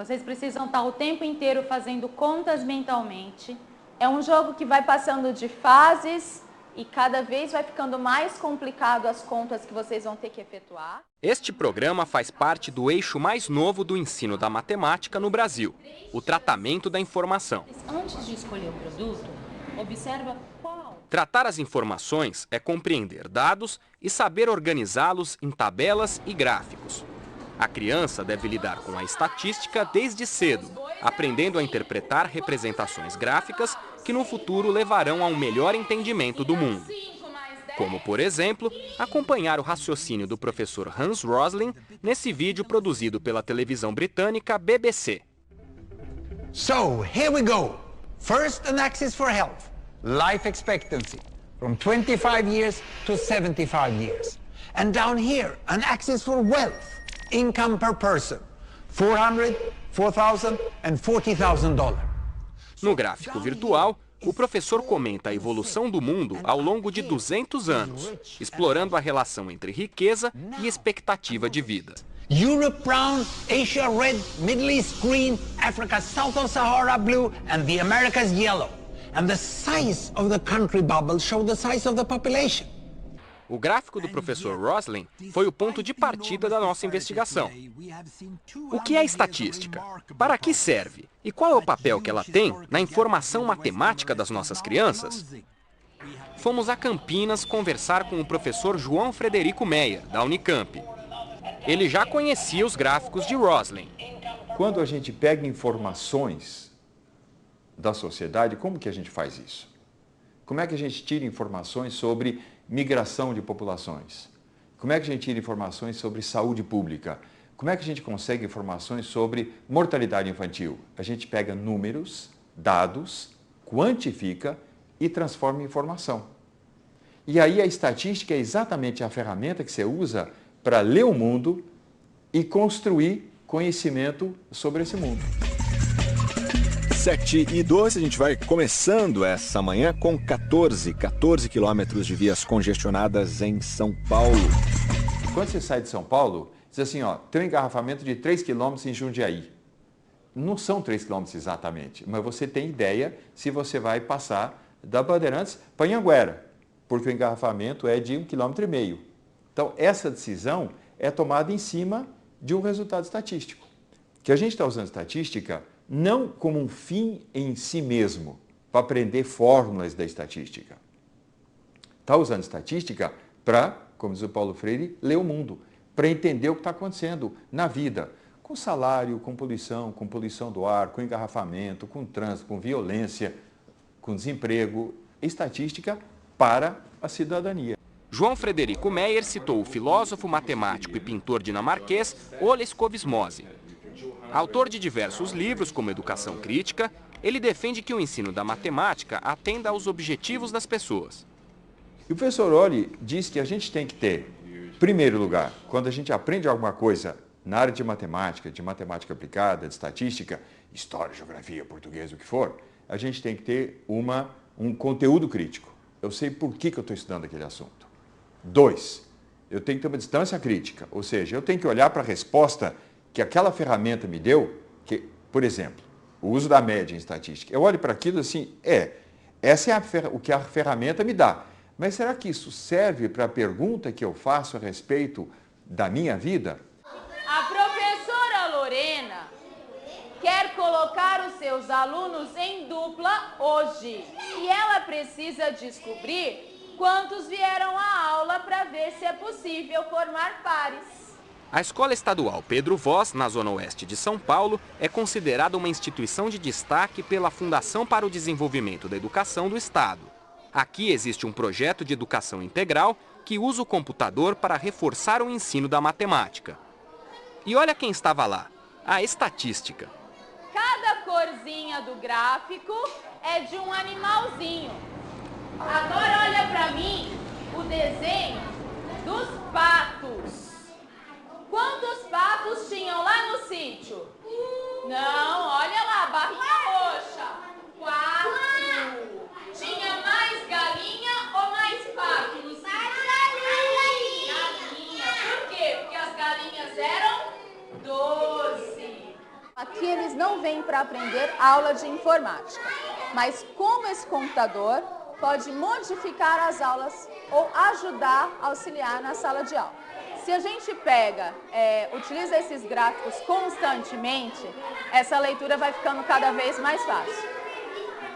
Vocês precisam estar o tempo inteiro fazendo contas mentalmente. É um jogo que vai passando de fases e cada vez vai ficando mais complicado as contas que vocês vão ter que efetuar. Este programa faz parte do eixo mais novo do ensino da matemática no Brasil, o tratamento da informação. Antes de escolher o produto, observa qual. Tratar as informações é compreender dados e saber organizá-los em tabelas e gráficos. A criança deve lidar com a estatística desde cedo, aprendendo a interpretar representações gráficas que no futuro levarão a um melhor entendimento do mundo. Como, por exemplo, acompanhar o raciocínio do professor Hans Rosling nesse vídeo produzido pela televisão britânica BBC. So, here we go. First, an axis for health, life expectancy, from 25 years to 75 years. And down here, an axis for wealth, income per person, $400, $4,000 and $40,000. No gráfico virtual, o professor comenta a evolução do mundo ao longo de 200 anos, explorando a relação entre riqueza e expectativa de vida. Europe brown, Asia red, Middle East green, Africa south of Sahara blue, and the Americas yellow. And the size of the country bubbles show the size of the population. O gráfico do professor Rosling foi o ponto de partida da nossa investigação. O que é estatística? Para que serve? E qual é o papel que ela tem na informação matemática das nossas crianças? Fomos a Campinas conversar com o professor João Frederico Meyer, da Unicamp. Ele já conhecia os gráficos de Rosling. Quando a gente pega informações da sociedade, como que a gente faz isso? Como é que a gente tira informações sobre migração de populações? Como é que a gente tira informações sobre saúde pública? Como é que a gente consegue informações sobre mortalidade infantil? A gente pega números, dados, quantifica e transforma em informação. E aí a estatística é exatamente a ferramenta que você usa para ler o mundo e construir conhecimento sobre esse mundo. 7h12, a gente vai começando essa manhã com 14 quilômetros de vias congestionadas em São Paulo. Quando você sai de São Paulo, diz assim, ó, tem um engarrafamento de 3 km em Jundiaí. Não são 3 km exatamente, mas você tem ideia se você vai passar da Bandeirantes para Anhanguera, porque o engarrafamento é de 1,5 km. Então, essa decisão é tomada em cima de um resultado estatístico. Que a gente está usando estatística não como um fim em si mesmo, para aprender fórmulas da estatística. Está usando estatística para, como diz o Paulo Freire, ler o mundo, para entender o que está acontecendo na vida, com salário, com poluição do ar, com engarrafamento, com trânsito, com violência, com desemprego, estatística para a cidadania. João Frederico Meyer citou o filósofo, matemático e pintor dinamarquês Ole Skovsmose. Autor de diversos livros, como Educação Crítica, ele defende que o ensino da matemática atenda aos objetivos das pessoas. E o professor Ole diz que a gente tem que ter, em primeiro lugar, quando a gente aprende alguma coisa na área de matemática aplicada, de estatística, história, geografia, português, o que for, a gente tem que ter um conteúdo crítico. Eu sei por que eu estou estudando aquele assunto. 2, eu tenho que ter uma distância crítica, ou seja, eu tenho que olhar para a resposta que aquela ferramenta me deu, que, por exemplo, o uso da média em estatística. Eu olho para aquilo assim, essa é o que a ferramenta me dá. Mas será que isso serve para a pergunta que eu faço a respeito da minha vida? A professora Lorena quer colocar os seus alunos em dupla hoje. E ela precisa descobrir quantos vieram à aula para ver se é possível formar pares. A Escola Estadual Pedro Voz, na Zona Oeste de São Paulo, é considerada uma instituição de destaque pela Fundação para o Desenvolvimento da Educação do Estado. Aqui existe um projeto de educação integral que usa o computador para reforçar o ensino da matemática. E olha quem estava lá, a estatística. Cada corzinha do gráfico é de um animalzinho. Agora olha para mim o desenho dos patos. Quantos patos tinham lá no sítio? Não, olha lá, barrinha roxa. 4. Tinha mais galinha ou mais patos? Mais galinha. Galinha. Por quê? Porque as galinhas eram 12. que eles não vêm para aprender aula de informática, mas como esse computador pode modificar as aulas ou ajudar a auxiliar na sala de aula. Se a gente utiliza esses gráficos constantemente, essa leitura vai ficando cada vez mais fácil.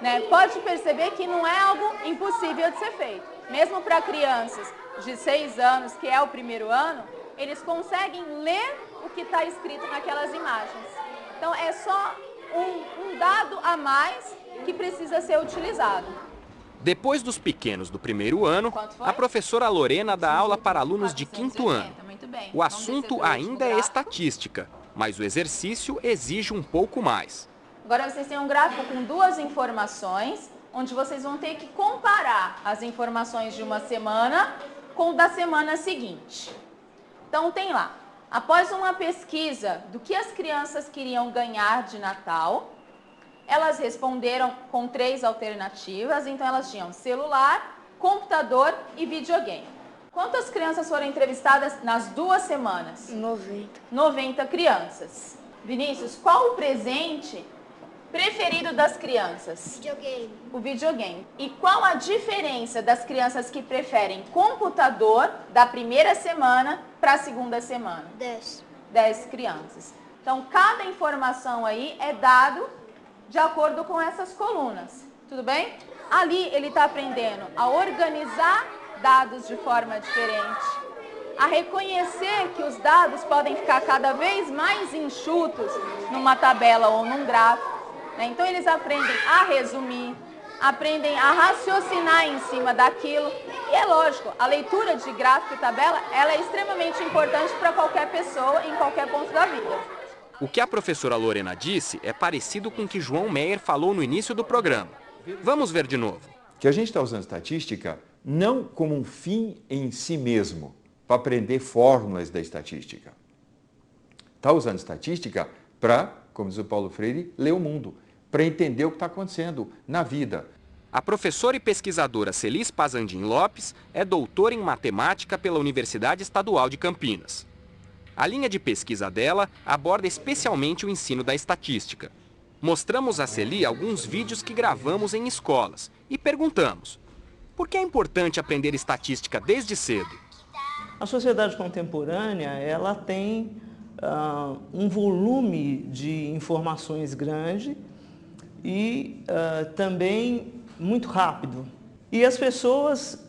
Né? Pode perceber que não é algo impossível de ser feito. Mesmo para crianças de 6 anos, que é o primeiro ano, eles conseguem ler o que está escrito naquelas imagens. Então, é só um dado a mais que precisa ser utilizado. Depois dos pequenos do primeiro ano, a professora Lorena dá aula para alunos de 5º ano. O assunto ainda é estatística, mas o exercício exige um pouco mais. Agora vocês têm um gráfico com 2 informações, onde vocês vão ter que comparar as informações de uma semana com o da semana seguinte. Então tem lá, após uma pesquisa do que as crianças queriam ganhar de Natal, elas responderam com 3 alternativas, então elas tinham celular, computador e videogame. Quantas crianças foram entrevistadas nas 2 semanas? 90. 90 crianças. Vinícius, qual o presente preferido das crianças? Videogame. O videogame. E qual a diferença das crianças que preferem computador da primeira semana para a segunda semana? 10. 10 crianças. Então, cada informação aí é dado de acordo com essas colunas. Tudo bem? Ali ele está aprendendo a organizar dados de forma diferente, a reconhecer que os dados podem ficar cada vez mais enxutos numa tabela ou num gráfico. Né? Então, eles aprendem a resumir, aprendem a raciocinar em cima daquilo. E é lógico, a leitura de gráfico e tabela ela é extremamente importante para qualquer pessoa em qualquer ponto da vida. O que a professora Lorena disse é parecido com o que João Meyer falou no início do programa. Vamos ver de novo. Que a gente está usando estatística não como um fim em si mesmo, para aprender fórmulas da estatística. Está usando estatística para, como diz o Paulo Freire, ler o mundo, para entender o que está acontecendo na vida. A professora e pesquisadora Celis Pazandim Lopes é doutora em matemática pela Universidade Estadual de Campinas. A linha de pesquisa dela aborda especialmente o ensino da estatística. Mostramos a Celi alguns vídeos que gravamos em escolas e perguntamos: por que é importante aprender estatística desde cedo? A sociedade contemporânea ela tem um volume de informações grande e também muito rápido. E as pessoas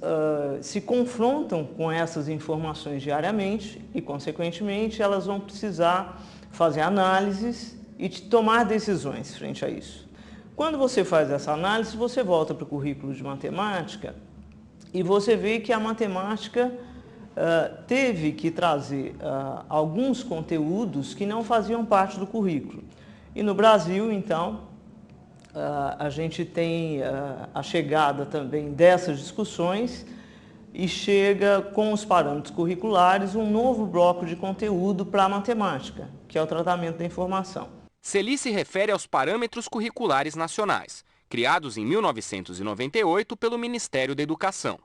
se confrontam com essas informações diariamente e, consequentemente, elas vão precisar fazer análises e tomar decisões frente a isso. Quando você faz essa análise, você volta para o currículo de matemática e você vê que a matemática teve que trazer alguns conteúdos que não faziam parte do currículo. E no Brasil, então, a gente tem a chegada também dessas discussões e chega com os parâmetros curriculares um novo bloco de conteúdo para a matemática, que é o tratamento da informação. Celi se refere aos parâmetros curriculares nacionais, criados em 1998 pelo Ministério da Educação.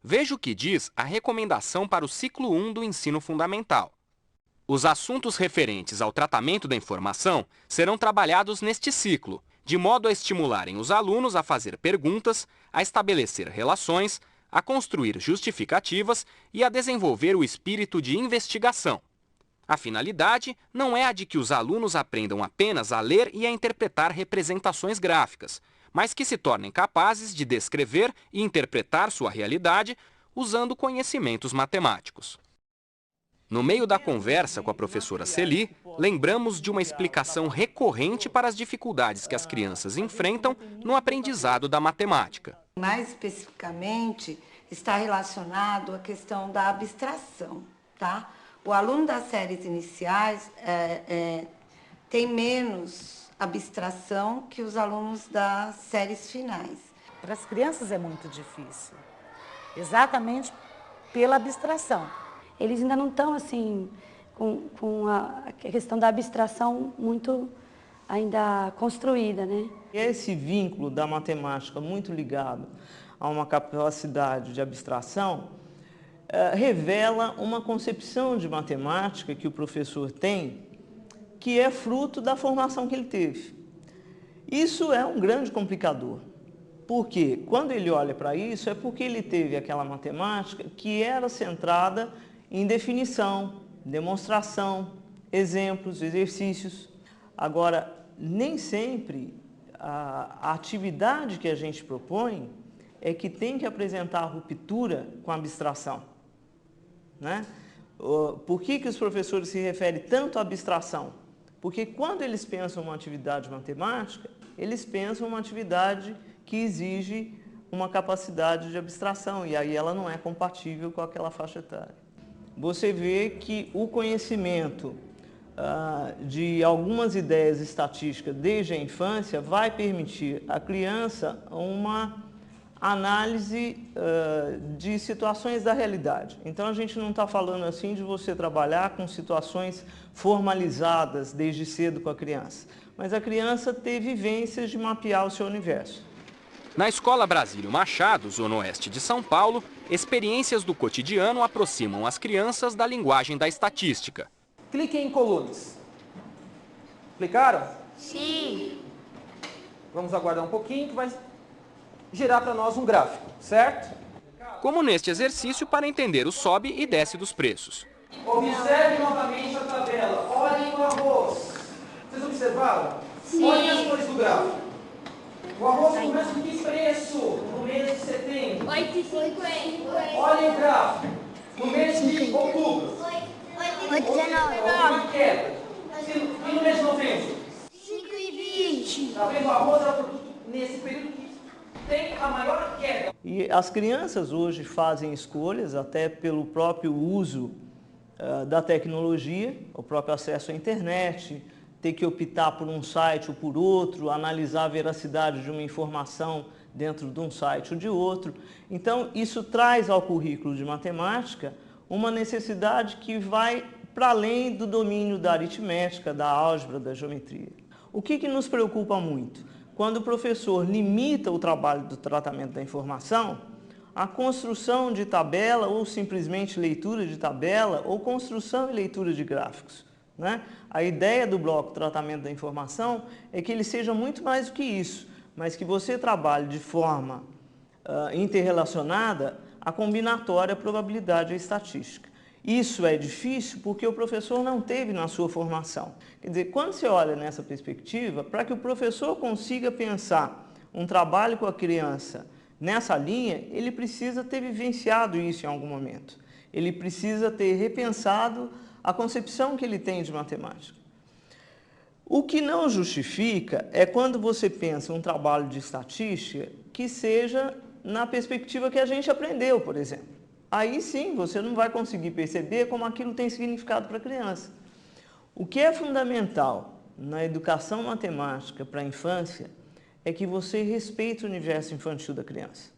Veja o que diz a recomendação para o ciclo 1 do ensino fundamental. Os assuntos referentes ao tratamento da informação serão trabalhados neste ciclo, de modo a estimularem os alunos a fazer perguntas, a estabelecer relações, a construir justificativas e a desenvolver o espírito de investigação. A finalidade não é a de que os alunos aprendam apenas a ler e a interpretar representações gráficas, mas que se tornem capazes de descrever e interpretar sua realidade usando conhecimentos matemáticos. No meio da conversa com a professora Celi, lembramos de uma explicação recorrente para as dificuldades que as crianças enfrentam no aprendizado da matemática. Mais especificamente, está relacionado à questão da abstração, tá? O aluno das séries iniciais tem menos abstração que os alunos das séries finais. Para as crianças é muito difícil, exatamente pela abstração. Eles ainda não estão assim com a questão da abstração muito ainda construída, né? Esse vínculo da matemática muito ligado a uma capacidade de abstração revela uma concepção de matemática que o professor tem que é fruto da formação que ele teve. Isso é um grande complicador, porque quando ele olha para isso, é porque ele teve aquela matemática que era centrada em definição, demonstração, exemplos, exercícios. Agora, nem sempre a atividade que a gente propõe é que tem que apresentar a ruptura com a abstração, né? Por que os professores se referem tanto à abstração? Porque quando eles pensam uma atividade matemática, eles pensam uma atividade que exige uma capacidade de abstração, e aí ela não é compatível com aquela faixa etária. Você vê que o conhecimento de algumas ideias estatísticas desde a infância vai permitir à criança uma análise de situações da realidade. Então, a gente não está falando assim de você trabalhar com situações formalizadas desde cedo com a criança, mas a criança ter vivências de mapear o seu universo. Na Escola Brasílio Machado, zona oeste de São Paulo, experiências do cotidiano aproximam as crianças da linguagem da estatística. Clique em colunas. Clicaram? Sim. Vamos aguardar um pouquinho que vai gerar para nós um gráfico, certo? Como neste exercício para entender o sobe e desce dos preços. Observe novamente a tabela. Olhem o arroz. Vocês observaram? Sim. Olhem as cores do gráfico. O arroz começa com que preço no mês de setembro? 8,50. Olhem o gráfico. No mês de outubro? 8,19. Uma queda. E no mês de novembro? 5,20. Está vendo? O arroz é o produto nesse período que tem a maior queda. E as crianças hoje fazem escolhas, até pelo próprio uso da tecnologia, o próprio acesso à internet, ter que optar por um site ou por outro, analisar a veracidade de uma informação dentro de um site ou de outro. Então, isso traz ao currículo de matemática uma necessidade que vai para além do domínio da aritmética, da álgebra, da geometria. O que nos preocupa muito? Quando o professor limita o trabalho do tratamento da informação, a construção de tabela ou simplesmente leitura de tabela ou construção e leitura de gráficos, né? A ideia do bloco tratamento da informação é que ele seja muito mais do que isso, mas que você trabalhe de forma interrelacionada a combinatória, a probabilidade e a estatística. Isso é difícil porque o professor não teve na sua formação. Quer dizer, quando você olha nessa perspectiva, para que o professor consiga pensar um trabalho com a criança nessa linha, ele precisa ter vivenciado isso em algum momento. Ele precisa ter repensado a concepção que ele tem de matemática. O que não justifica é quando você pensa um trabalho de estatística que seja na perspectiva que a gente aprendeu, por exemplo. Aí sim, você não vai conseguir perceber como aquilo tem significado para a criança. O que é fundamental na educação matemática para a infância é que você respeite o universo infantil da criança.